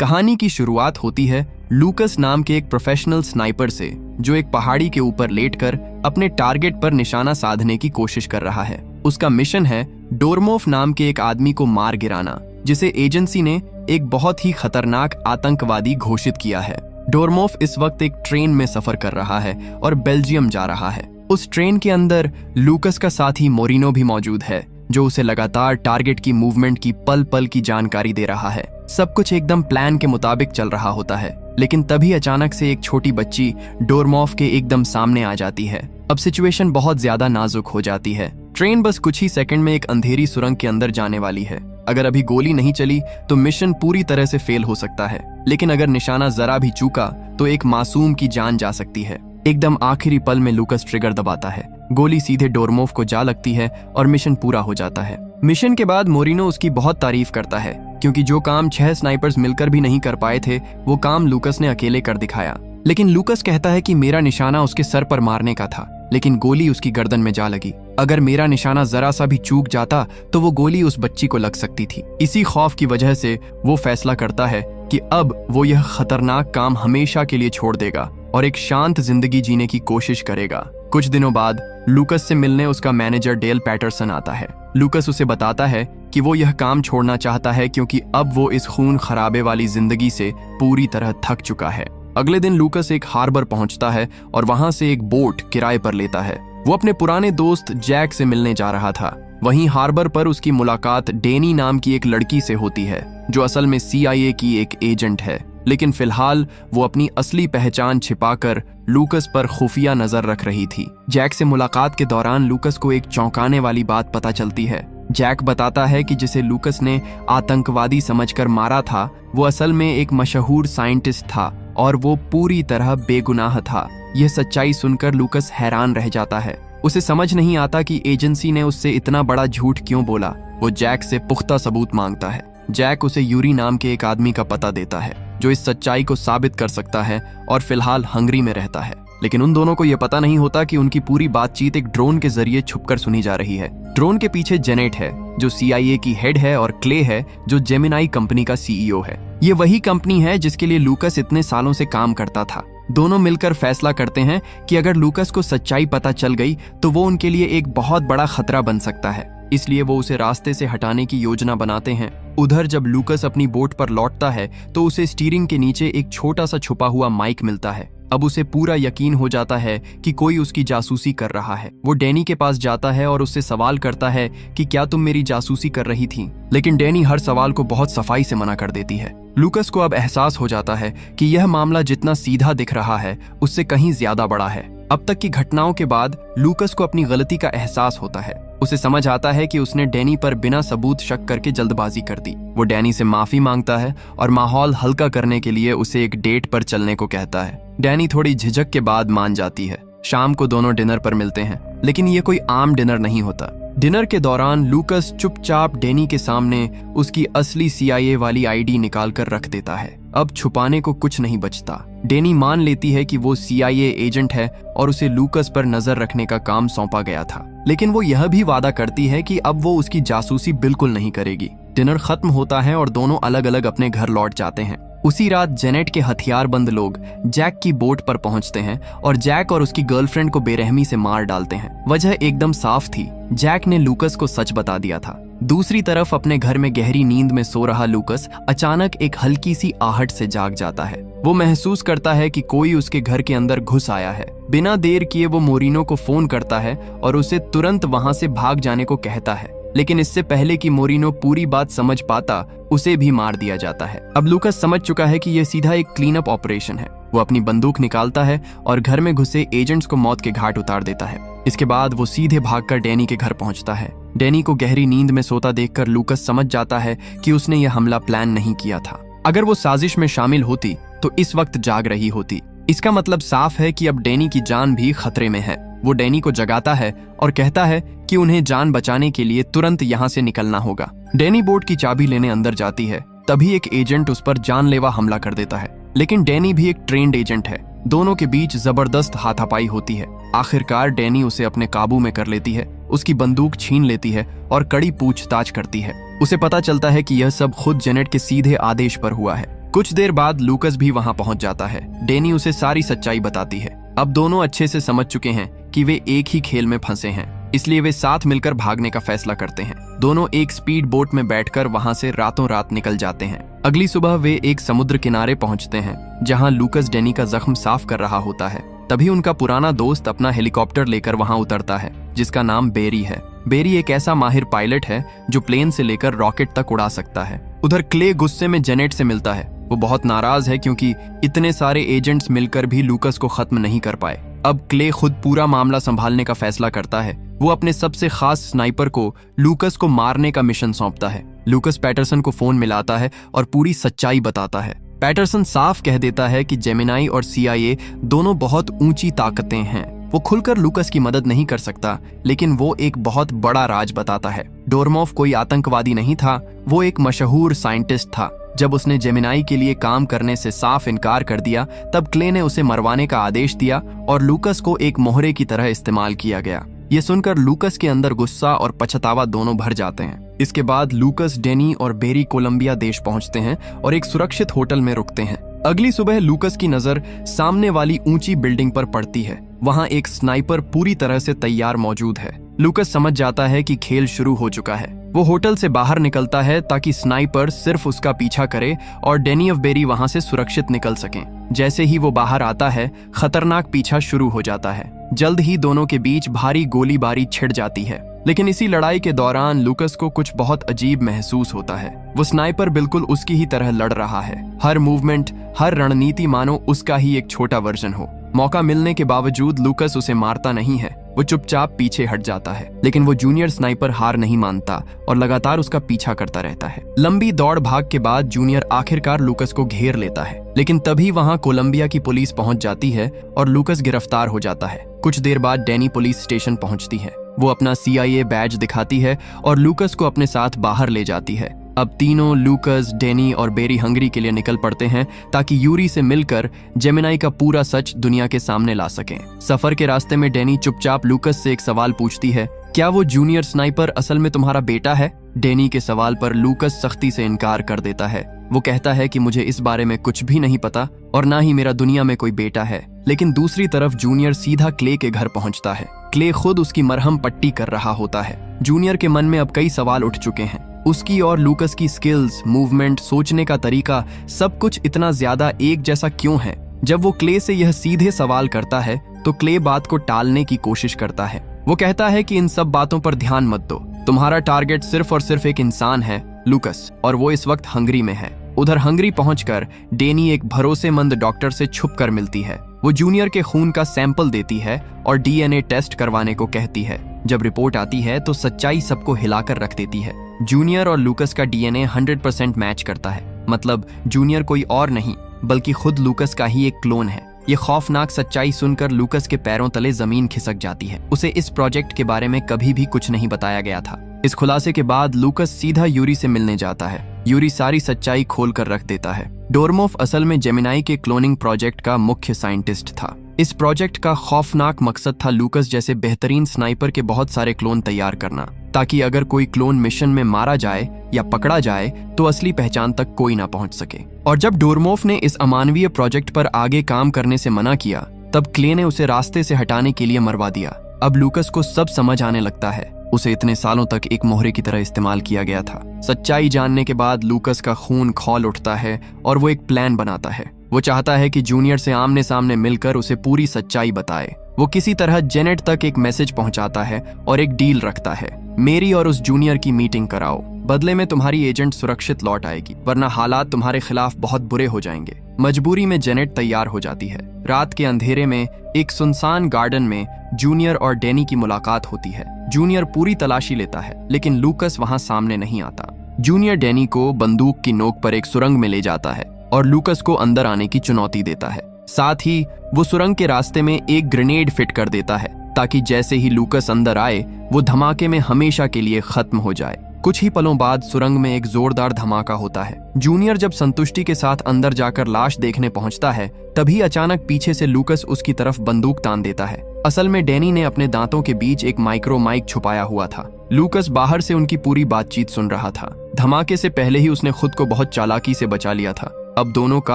कहानी की शुरुआत होती है लूकस नाम के एक प्रोफेशनल स्नाइपर से, जो एक पहाड़ी के ऊपर लेटकर अपने टारगेट पर निशाना साधने की कोशिश कर रहा है। उसका मिशन है डोरमोफ नाम के एक आदमी को मार गिराना, जिसे एजेंसी ने एक बहुत ही खतरनाक आतंकवादी घोषित किया है। डोरमोफ इस वक्त एक ट्रेन में सफर कर रहा है और बेल्जियम जा रहा है। उस ट्रेन के अंदर लूकस का साथी मोरिनो भी मौजूद है, जो उसे लगातार टारगेट की मूवमेंट की पल पल की जानकारी दे रहा है। सब कुछ एकदम प्लान के मुताबिक चल रहा होता है, लेकिन तभी अचानक से एक छोटी बच्ची डोरमोफ के एकदम सामने आ जाती है। अब सिचुएशन बहुत ज्यादा नाजुक हो जाती है। ट्रेन बस कुछ ही सेकंड में एक अंधेरी सुरंग के अंदर जाने वाली है। अगर अभी गोली नहीं चली तो मिशन पूरी तरह से फेल हो सकता है, लेकिन अगर निशाना जरा भी चूका तो एक मासूम की जान जा सकती है। एकदम आखिरी पल में लूकस ट्रिगर दबाता है, गोली सीधे डोरमोफ को जा लगती है और मिशन पूरा हो जाता है। मिशन के बाद मोरिनो उसकी बहुत तारीफ करता है, क्योंकि जो काम 6 स्नाइपर्स मिलकर भी नहीं कर पाए थे, वो काम लूकस ने अकेले कर दिखाया। लेकिन लूकस कहता है कि मेरा निशाना उसके सर पर मारने का था, लेकिन गोली उसकी गर्दन में जा लगी। अगर मेरा निशाना जरा सा भी चूक जाता तो वो गोली उस बच्ची को लग सकती थी। इसी खौफ की वजह से वो फैसला करता है कि अब वो यह खतरनाक काम हमेशा के लिए छोड़ देगा और एक शांत जिंदगी जीने की कोशिश करेगा। कुछ दिनों बाद लूकस से मिलने उसका मैनेजर डेल पैटरसन आता है। लूकस उसे बताता है कि वो यह काम छोड़ना चाहता है, क्योंकि अब वो इस खून खराबे वाली जिंदगी से पूरी तरह थक चुका है। अगले दिन लूकस एक हार्बर पहुंचता है और वहां से एक बोट किराए पर लेता है। वो अपने पुराने दोस्त जैक से मिलने जा रहा था। वहीं हार्बर पर उसकी मुलाकात डेनी नाम की एक लड़की से होती है, जो असल में CIA की एक एजेंट है। लेकिन फिलहाल वो अपनी असली पहचान छिपाकर लूकस पर खुफिया नजर रख रही थी। जैक से मुलाकात के दौरान लूकस को एक चौंकाने वाली बात पता चलती है। जैक बताता है कि जिसे लूकस ने आतंकवादी समझकर मारा था, वो असल में एक मशहूर साइंटिस्ट था और वो पूरी तरह बेगुनाह था। यह सच्चाई सुनकर लूकस हैरान रह जाता है। उसे समझ नहीं आता कि एजेंसी ने उससे इतना बड़ा झूठ क्यों बोला। वो जैक से पुख्ता सबूत मांगता है। जैक उसे यूरी नाम के एक आदमी का पता देता है, जो इस सच्चाई को साबित कर सकता है और फिलहाल हंगरी में रहता है। लेकिन उन दोनों को यह पता नहीं होता कि उनकी पूरी बातचीत एक ड्रोन के जरिए छुपकर सुनी जा रही है। ड्रोन के पीछे जेनेट है, जो CIA की हेड है, और क्ले है, जो जेमिनाई कंपनी का CEO है। ये वही कंपनी है जिसके लिए लूकस इतने सालों से काम करता था। दोनों मिलकर फैसला करते हैं कि अगर लूकस को सच्चाई पता चल गई तो वो उनके लिए एक बहुत बड़ा खतरा बन सकता है। इसलिए वो उसे रास्ते से हटाने की योजना बनाते हैं। उधर जब लूकस अपनी बोट पर लौटता है तो उसे स्टीयरिंग के नीचे एक छोटा सा छुपा हुआ माइक मिलता है। अब उसे पूरा यकीन हो जाता है कि कोई उसकी जासूसी कर रहा है। वो डैनी के पास जाता है और उससे सवाल करता है कि क्या तुम मेरी जासूसी कर रही थी, लेकिन डैनी हर सवाल को बहुत सफाई से मना कर देती है। लूकस को अब एहसास हो जाता है कि यह मामला जितना सीधा दिख रहा है उससे कहीं ज्यादा बड़ा है। अब तक की घटनाओं के बाद लूकस को अपनी गलती का एहसास होता है। उसे समझ आता है कि उसने डैनी पर बिना सबूत शक करके जल्दबाजी कर दी। वो डैनी से माफी मांगता है और माहौल हल्का करने के लिए उसे एक डेट पर चलने को कहता है। डैनी थोड़ी झिझक के बाद मान जाती है। शाम को दोनों डिनर पर मिलते हैं, लेकिन ये कोई आम डिनर नहीं होता। डिनर के दौरान लूकस चुपचाप डैनी के सामने उसकी असली CIA वाली ID निकाल कर रख देता है। अब छुपाने को कुछ नहीं बचता। डैनी मान लेती है कि वो CIA एजेंट है और उसे लूकस पर नजर रखने का काम सौंपा गया था, लेकिन वो यह भी वादा करती है कि अब वो उसकी जासूसी बिल्कुल नहीं करेगी। डिनर खत्म होता है और दोनों अलग अलग अपने घर लौट जाते हैं। उसी रात जेनेट के हथियारबंद लोग जैक की बोट पर पहुंचते हैं और जैक और उसकी गर्लफ्रेंड को बेरहमी से मार डालते हैं। वजह एकदम साफ थी, जैक ने लूकस को सच बता दिया था। दूसरी तरफ अपने घर में गहरी नींद में सो रहा लूकस अचानक एक हल्की सी आहट से जाग जाता है। वो महसूस करता है कि कोई उसके घर के अंदर घुस आया है। बिना देर किए वो मोरिनो को फोन करता है और उसे तुरंत वहां से भाग जाने को कहता है, लेकिन इससे पहले कि मोरिनो पूरी बात समझ पाता, उसे भी मार दिया जाता है। अब लूकस समझ चुका है कि यह सीधा एक क्लीन अप ऑपरेशन है। वो अपनी बंदूक निकालता है और घर में घुसे एजेंट्स को मौत के घाट उतार देता है। इसके बाद वो सीधे भागकर डैनी के घर पहुंचता है। डैनी को गहरी नींद में सोता देखकर लूकस समझ जाता है कि उसने यह हमला प्लान नहीं किया था। अगर वो साजिश में शामिल होती तो इस वक्त जाग रही होती। इसका मतलब साफ है कि अब डैनी की जान भी खतरे में है। वो डैनी को जगाता है और कहता है कि उन्हें जान बचाने के लिए तुरंत यहाँ से निकलना होगा। डैनी बोट की चाबी लेने अंदर जाती है, तभी एक एजेंट उस पर जानलेवा हमला कर देता है। लेकिन डैनी भी एक ट्रेंड एजेंट है। दोनों के बीच जबरदस्त हाथापाई होती है। आखिरकार डैनी उसे अपने काबू में कर लेती है, उसकी बंदूक छीन लेती है और कड़ी पूछताछ करती है। उसे पता चलता है कि यह सब खुद जेनेट के सीधे आदेश पर हुआ है। कुछ देर बाद लूकस भी वहां पहुंच जाता है। डेनी उसे सारी सच्चाई बताती है। अब दोनों अच्छे से समझ चुके हैं कि वे एक ही खेल में फंसे हैं, इसलिए वे साथ मिलकर भागने का फैसला करते हैं। दोनों एक स्पीड बोट में बैठकर वहां से रातों रात निकल जाते हैं। अगली सुबह वे एक समुद्र किनारे पहुंचते हैं, जहां लूकस डेनी का जख्म साफ कर रहा होता है। तभी उनका पुराना दोस्त अपना हेलीकॉप्टर लेकर वहां उतरता है, जिसका नाम बेरी है। बेरी एक ऐसा माहिर पायलट है जो प्लेन से लेकर रॉकेट तक उड़ा सकता है। उधर क्ले गुस्से में जेनेट से मिलता है। वो बहुत नाराज है क्योंकि इतने सारे एजेंट्स मिलकर भी लूकस को खत्म नहीं कर पाए। अब क्ले खुद पूरा मामला संभालने का फैसला करता है। वो अपने सबसे खास स्नाइपर को लूकस को मारने का मिशन सौंपता है। लूकस पैटरसन को फोन मिलाता है और पूरी सच्चाई बताता है। पैटरसन साफ कह देता है कि जेमिनाई और CIA दोनों बहुत ऊंची ताकतें हैं। वो खुलकर लूकस की मदद नहीं कर सकता, लेकिन वो एक बहुत बड़ा राज बताता है। डोर्मोफ कोई आतंकवादी नहीं था, वो एक मशहूर साइंटिस्ट था। जब उसने जेमिनाई के लिए काम करने से साफ इनकार कर दिया, तब क्ले ने उसे मरवाने का आदेश दिया और लूकस को एक मोहरे की तरह इस्तेमाल किया गया। ये सुनकर लूकस के अंदर गुस्सा और पछतावा दोनों भर जाते हैं। इसके बाद लूकस, डेनी और बेरी कोलंबिया देश पहुंचते हैं और एक सुरक्षित होटल में रुकते हैं। अगली सुबह लूकस की नजर सामने वाली ऊंची बिल्डिंग पर पड़ती है। वहां एक स्नाइपर पूरी तरह से तैयार मौजूद है। लूकस समझ जाता है कि खेल शुरू हो चुका है। वो होटल से बाहर निकलता है ताकि स्नाइपर सिर्फ उसका पीछा करे और डेनी और बेरी वहां से सुरक्षित निकल सकें। जैसे ही वो बाहर आता है, खतरनाक पीछा शुरू हो जाता है। जल्द ही दोनों के बीच भारी गोलीबारी छिड़ जाती है। लेकिन इसी लड़ाई के दौरान लूकस को कुछ बहुत अजीब महसूस होता है। वो स्नाइपर बिल्कुल उसकी ही तरह लड़ रहा है। हर मूवमेंट, हर रणनीति मानो उसका ही एक छोटा वर्जन हो। मौका मिलने के बावजूद लूकस उसे मारता नहीं है। वो चुपचाप पीछे हट जाता है। लेकिन वो जूनियर स्नाइपर हार नहीं मानता और लगातार उसका पीछा करता रहता है। लंबी दौड़ भाग के बाद जूनियर आखिरकार लूकस को घेर लेता है। लेकिन तभी वहां कोलंबिया की पुलिस पहुंच जाती है और लूकस गिरफ्तार हो जाता है। कुछ देर बाद डेनी पुलिस स्टेशन पहुंचती है। वो अपना CIA बैज दिखाती है और लूकस को अपने साथ बाहर ले जाती है। अब तीनों, लूकस, डेनी और बेरी, हंगरी के लिए निकल पड़ते हैं ताकि यूरी से मिलकर जेमिनाई का पूरा सच दुनिया के सामने ला सकें। सफर के रास्ते में डेनी चुपचाप लूकस से एक सवाल पूछती है, क्या वो जूनियर स्नाइपर असल में तुम्हारा बेटा है? डेनी के सवाल पर लूकस सख्ती से इनकार कर देता है। वो कहता है कि मुझे इस बारे में कुछ भी नहीं पता और ना ही मेरा दुनिया में कोई बेटा है। लेकिन दूसरी तरफ जूनियर सीधा क्ले के घर पहुंचता है। क्ले खुद उसकी मरहम पट्टी कर रहा होता है। जूनियर के मन में अब कई सवाल उठ चुके हैं। उसकी और लूकस की स्किल्स, मूवमेंट, सोचने का तरीका, सब कुछ इतना ज्यादा एक जैसा क्यों है? जब वो क्ले से यह सीधे सवाल करता है तो क्ले बात को टालने की कोशिश करता है। वो कहता है कि इन सब बातों पर ध्यान मत दो। तुम्हारा टारगेट सिर्फ और सिर्फ एक इंसान है, लूकस, और वो इस वक्त हंगरी में है। उधर हंगरी पहुंचकर डेनी एक भरोसेमंद डॉक्टर से छुपकर मिलती है। वो जूनियर के खून का सैंपल देती है और DNA टेस्ट करवाने को कहती है। जब रिपोर्ट आती है तो सच्चाई सबको हिलाकर रख देती है। जूनियर और लूकस का DNA 100% मैच करता है। मतलब जूनियर कोई और नहीं बल्कि खुद लूकस का ही एक क्लोन है। ये खौफनाक सच्चाई सुनकर लूकस के पैरों तले जमीन खिसक जाती है। उसे इस प्रोजेक्ट के बारे में कभी भी कुछ नहीं बताया गया था। इस खुलासे के बाद लूकस सीधा यूरी से मिलने जाता है। यूरी सारी सच्चाई खोल कर रख देता है। डोर्मोफ असल में जेमिनाई के क्लोनिंग प्रोजेक्ट का मुख्य साइंटिस्ट था। इस प्रोजेक्ट का खौफनाक मकसद था लूकस जैसे बेहतरीन स्नाइपर के बहुत सारे क्लोन तैयार करना, ताकि अगर कोई क्लोन मिशन में मारा जाए या पकड़ा जाए तो असली पहचान तक कोई ना पहुंच सके। और जब डोर्मोफ ने इस अमानवीय प्रोजेक्ट पर आगे काम करने से मना किया, तब क्ले ने उसे रास्ते से हटाने के लिए मरवा दिया। अब लूकस को सब समझ आने लगता है। उसे इतने सालों तक एक मोहरे की तरह इस्तेमाल किया गया था। सच्चाई जानने के बाद लूकस का खून खौल उठता है और वो एक प्लान बनाता है। वो चाहता है कि जूनियर से आमने सामने मिलकर उसे पूरी सच्चाई बताए। वो किसी तरह जेनेट तक एक मैसेज पहुंचाता है और एक डील रखता है, मेरी और उस जूनियर की मीटिंग कराओ, बदले में तुम्हारी एजेंट सुरक्षित लौट आएगी, वरना हालात तुम्हारे खिलाफ बहुत बुरे हो जाएंगे। मजबूरी में जेनेट तैयार हो जाती है। रात के अंधेरे में एक सुनसान गार्डन में जूनियर और डेनी की मुलाकात होती है। जूनियर पूरी तलाशी लेता है, लेकिन लूकस वहां सामने नहीं आता। जूनियर डेनी को बंदूक की नोक पर एक सुरंग में ले जाता है और लूकस को अंदर आने की चुनौती देता है। साथ ही वो सुरंग के रास्ते में एक ग्रेनेड फिट कर देता है, ताकि जैसे ही लूकस अंदर आए वो धमाके में हमेशा के लिए खत्म हो जाए। कुछ ही पलों बाद सुरंग में एक जोरदार धमाका होता है। जूनियर जब संतुष्टि के साथ अंदर जाकर लाश देखने पहुंचता है, तभी अचानक पीछे से लूकस उसकी तरफ बंदूक तान देता है। असल में डेनी ने अपने दांतों के बीच एक माइक्रो माइक छुपाया हुआ था। लूकस बाहर से उनकी पूरी बातचीत सुन रहा था। धमाके से पहले ही उसने खुद को बहुत चालाकी से बचा लिया था। अब दोनों का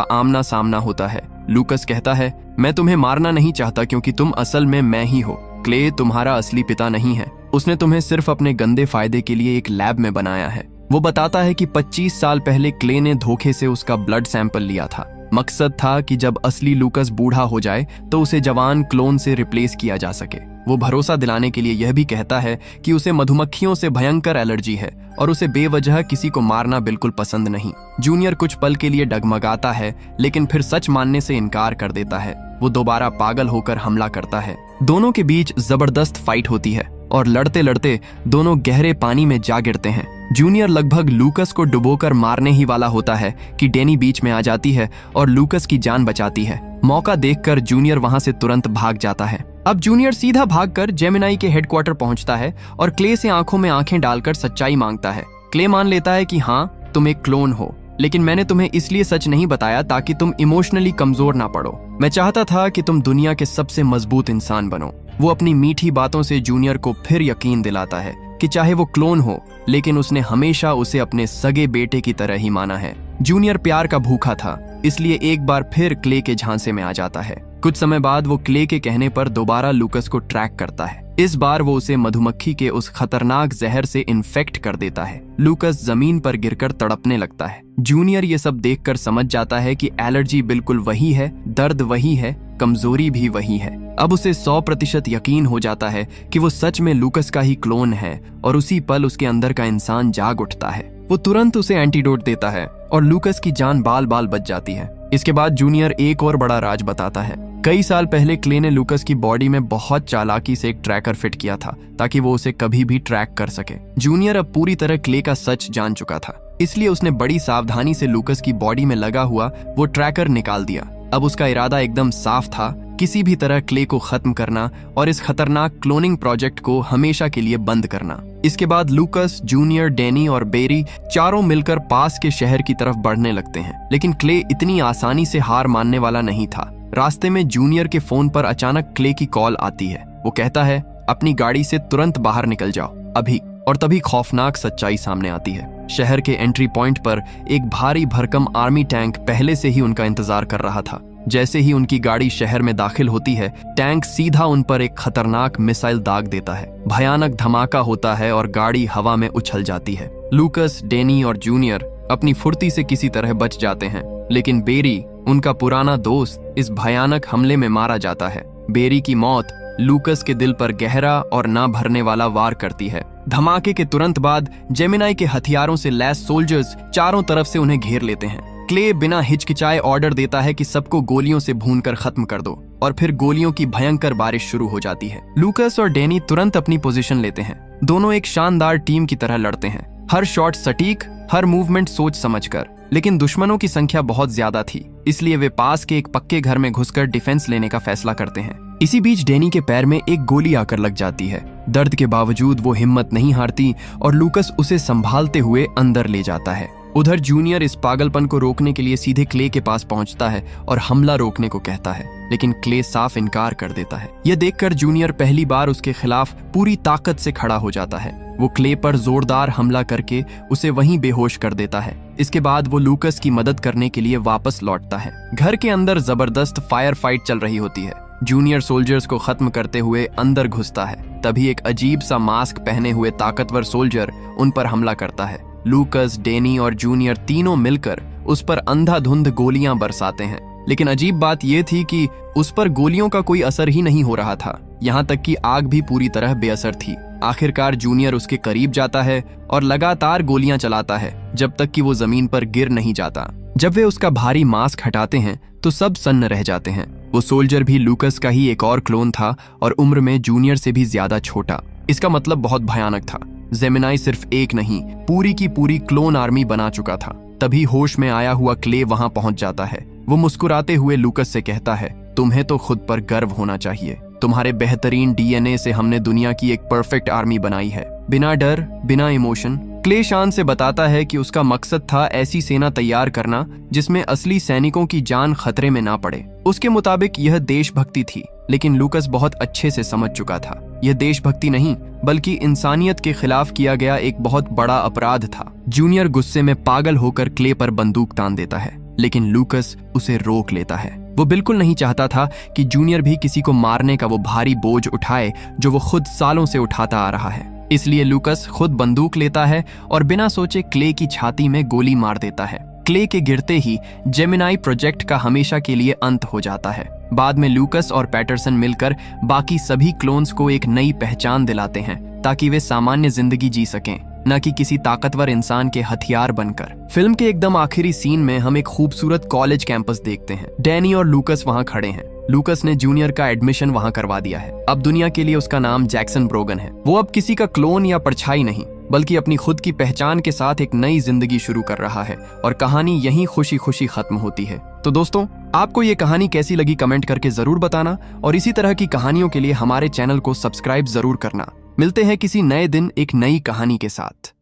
आमना सामना होता है। लूकस कहता है, मैं तुम्हें मारना नहीं चाहता क्योंकि तुम असल में मैं ही हो। क्ले तुम्हारा असली पिता नहीं है, उसने तुम्हें सिर्फ अपने गंदे फायदे के लिए एक लैब में बनाया है। वो बताता है कि 25 साल पहले क्ले ने धोखे से उसका ब्लड सैंपल लिया था। मकसद था कि जब असली लूकस बूढ़ा हो जाए तो उसे जवान क्लोन से रिप्लेस किया जा सके। वो भरोसा दिलाने के लिए यह भी कहता है कि उसे मधुमक्खियों से भयंकर एलर्जी है और उसे बेवजह किसी को मारना बिल्कुल पसंद नहीं। जूनियर कुछ पल के लिए डगमगाता है, लेकिन फिर सच मानने से इनकार कर देता है। वो दोबारा पागल होकर हमला करता है। दोनों के बीच जबरदस्त फाइट होती है और लड़ते लड़ते दोनों गहरे पानी में जा गिरते हैं। जूनियर लगभग लूकस को डुबोकर मारने ही वाला होता है कि डेनी बीच में आ जाती है और लूकस की जान बचाती है। मौका देखकर जूनियर वहां से तुरंत भाग जाता है। अब जूनियर सीधा भागकर जेमिनाई के हेडक्वार्टर पहुंचता है और क्ले से आंखों में आंखें डालकर सच्चाई मांगता है। क्ले मान लेता है कि हाँ, तुम एक क्लोन हो, लेकिन मैंने तुम्हें इसलिए सच नहीं बताया ताकि तुम इमोशनली कमजोर ना पड़ो। मैं चाहता था कि तुम दुनिया के सबसे मजबूत इंसान बनो। वो अपनी मीठी बातों से जूनियर को फिर यकीन दिलाता है कि चाहे वो क्लोन हो, लेकिन उसने हमेशा उसे अपने सगे बेटे की तरह ही माना है। जूनियर प्यार का भूखा था, इसलिए एक बार फिर क्ले के झांसे में आ जाता है। कुछ समय बाद वो क्ले के कहने पर दोबारा लूकस को ट्रैक करता है। इस बार वो उसे मधुमक्खी के उस खतरनाक जहर से इन्फेक्ट कर देता है। लूकस जमीन पर गिरकर तड़पने लगता है। जूनियर ये सब देखकर समझ जाता है कि एलर्जी बिल्कुल वही है, दर्द वही है, कमजोरी भी वही है। अब उसे 100% यकीन हो जाता है कि वो सच में लूकस का ही क्लोन है और उसी पल उसके अंदर का इंसान जाग उठता है। वो तुरंत उसे एंटीडोट देता है और लूकस की जान बाल बाल बच जाती है। इसके बाद जूनियर एक और बड़ा राज बताता है। कई साल पहले क्ले ने लूकस की बॉडी में बहुत चालाकी से एक ट्रैकर फिट किया था ताकि वो उसे कभी भी ट्रैक कर सके। जूनियर अब पूरी तरह क्ले का सच जान चुका था, इसलिए उसने बड़ी सावधानी से लूकस की बॉडी में लगा हुआ वो ट्रैकर निकाल दिया। अब उसका इरादा एकदम साफ था, किसी भी तरह क्ले को खत्म करना और इस खतरनाक क्लोनिंग प्रोजेक्ट को हमेशा के लिए बंद करना। इसके बाद लूकस, जूनियर, डेनी और बेरी चारों मिलकर पास के शहर की तरफ बढ़ने लगते हैं। लेकिन क्ले इतनी आसानी से हार मानने वाला नहीं था। रास्ते में जूनियर के फोन पर अचानक क्ले की कॉल आती है। वो कहता है, अपनी गाड़ी से तुरंत बाहर निकल जाओ अभी। और तभी खौफनाक सच्चाई सामने आती है। शहर के एंट्री पॉइंट पर एक भारी भरकम आर्मी टैंक पहले से ही उनका इंतजार कर रहा था। जैसे ही उनकी गाड़ी शहर में दाखिल होती है, टैंक सीधा उन पर एक खतरनाक मिसाइल दाग देता है। भयानक धमाका होता है और गाड़ी हवा में उछल जाती है। लूकस, डेनी और जूनियर अपनी फुर्ती से किसी तरह बच जाते हैं, लेकिन बेरी, उनका पुराना दोस्त, इस भयानक हमले में मारा जाता है। बेरी की मौत लूकस के दिल पर गहरा और ना भरने वाला वार करती है। धमाके के तुरंत बाद जेमिनाई के हथियारों से लैस सोल्जर्स चारों तरफ से उन्हें घेर लेते हैं। क्ले बिना हिचकिचाए ऑर्डर देता है कि सबको गोलियों से भूनकर खत्म कर दो और फिर गोलियों की भयंकर बारिश शुरू हो जाती है। लूकस और डेनी तुरंत अपनी पोजीशन लेते हैं। दोनों एक शानदार टीम की तरह लड़ते हैं, हर शॉट सटीक, हर मूवमेंट सोच समझकर। लेकिन दुश्मनों की संख्या बहुत ज्यादा थी, इसलिए वे पास के एक पक्के घर में घुसकर डिफेंस लेने का फैसला करते हैं। इसी बीच डेनी के पैर में एक गोली आकर लग जाती है। दर्द के बावजूद वो हिम्मत नहीं हारती और लूकस उसे संभालते हुए अंदर ले जाता है। उधर जूनियर इस पागलपन को रोकने के लिए सीधे क्ले के पास पहुंचता है और हमला रोकने को कहता है, लेकिन क्ले साफ इनकार कर देता है। यह देखकर जूनियर पहली बार उसके खिलाफ पूरी ताकत से खड़ा हो जाता है। वो क्ले पर जोरदार हमला करके उसे वहीं बेहोश कर देता है। इसके बाद वो लूकस की मदद करने के लिए वापस लौटता है। घर के अंदर जबरदस्त फायर फाइट चल रही होती है। जूनियर सोल्जर्स को खत्म करते हुए अंदर घुसता है। तभी एक अजीब सा मास्क पहने हुए ताकतवर सोल्जर उन पर हमला करता है। लूकस, डेनी और जूनियर तीनों मिलकर उस पर अंधाधुंध गोलियां बरसाते हैं। लेकिन अजीब बात यह थी कि उस पर गोलियों का कोई असर ही नहीं हो रहा था, यहाँ तक कि आग भी पूरी तरह बेअसर थी। आखिरकार जूनियर उसके करीब जाता है और लगातार गोलियां चलाता है जब तक कि वो जमीन पर गिर नहीं जाता। जब वे उसका भारी मास्क हटाते हैं तो सब सन्न रह जाते हैं। वो सोल्जर भी लूकस का ही एक और क्लोन था और उम्र में जूनियर से भी ज्यादा छोटा। इसका मतलब बहुत भयानक था। जेमिनाई सिर्फ एक नहीं, पूरी की पूरी क्लोन आर्मी बना चुका था। तभी होश में आया हुआ क्ले वहां पहुंच जाता है। वो मुस्कुराते हुए लूकस से कहता है, तुम्हें तो खुद पर गर्व होना चाहिए। तुम्हारे बेहतरीन डीएनए से हमने दुनिया की एक परफेक्ट आर्मी बनाई है, बिना डर, बिना इमोशन। क्ले शान से बताता है कि उसका मकसद था ऐसी सेना तैयार करना जिसमें असली सैनिकों की जान खतरे में ना पड़े। उसके मुताबिक यह देशभक्ति थी, लेकिन लूकस बहुत अच्छे से समझ चुका था यह देशभक्ति नहीं बल्कि इंसानियत के खिलाफ किया गया एक बहुत बड़ा अपराध था। जूनियर गुस्से में पागल होकर क्ले पर बंदूक तान देता है। लेकिन लूकस उसे रोक लेता है। वो बिल्कुल नहीं चाहता था कि जूनियर भी किसी को मारने का वो भारी बोझ उठाए जो वो खुद सालों से उठाता आ रहा है। इसलिए लूकस खुद बंदूक लेता है और बिना सोचे क्ले की छाती में गोली मार देता है। क्ले के गिरते ही जेमिनाई प्रोजेक्ट का हमेशा के लिए अंत हो जाता है। बाद में लूकस और पैटरसन मिलकर बाकी सभी क्लोन्स को एक नई पहचान दिलाते हैं ताकि वे सामान्य जिंदगी जी सकें, न कि किसी ताकतवर इंसान के हथियार बनकर। फिल्म के एकदम आखिरी सीन में हम एक खूबसूरत कॉलेज कैंपस देखते हैं। डैनी और लूकस वहां खड़े हैं। लूकस ने जूनियर का एडमिशन वहां करवा दिया है। अब दुनिया के लिए उसका नाम जैक्सन ब्रोगन है। वो अब किसी का क्लोन या परछाई नहीं, बल्कि अपनी खुद की पहचान के साथ एक नई जिंदगी शुरू कर रहा है और कहानी यहीं खुशी खुशी खत्म होती है। तो दोस्तों, आपको ये कहानी कैसी लगी कमेंट करके जरूर बताना और इसी तरह की कहानियों के लिए हमारे चैनल को सब्सक्राइब जरूर करना। मिलते हैं किसी नए दिन एक नई कहानी के साथ।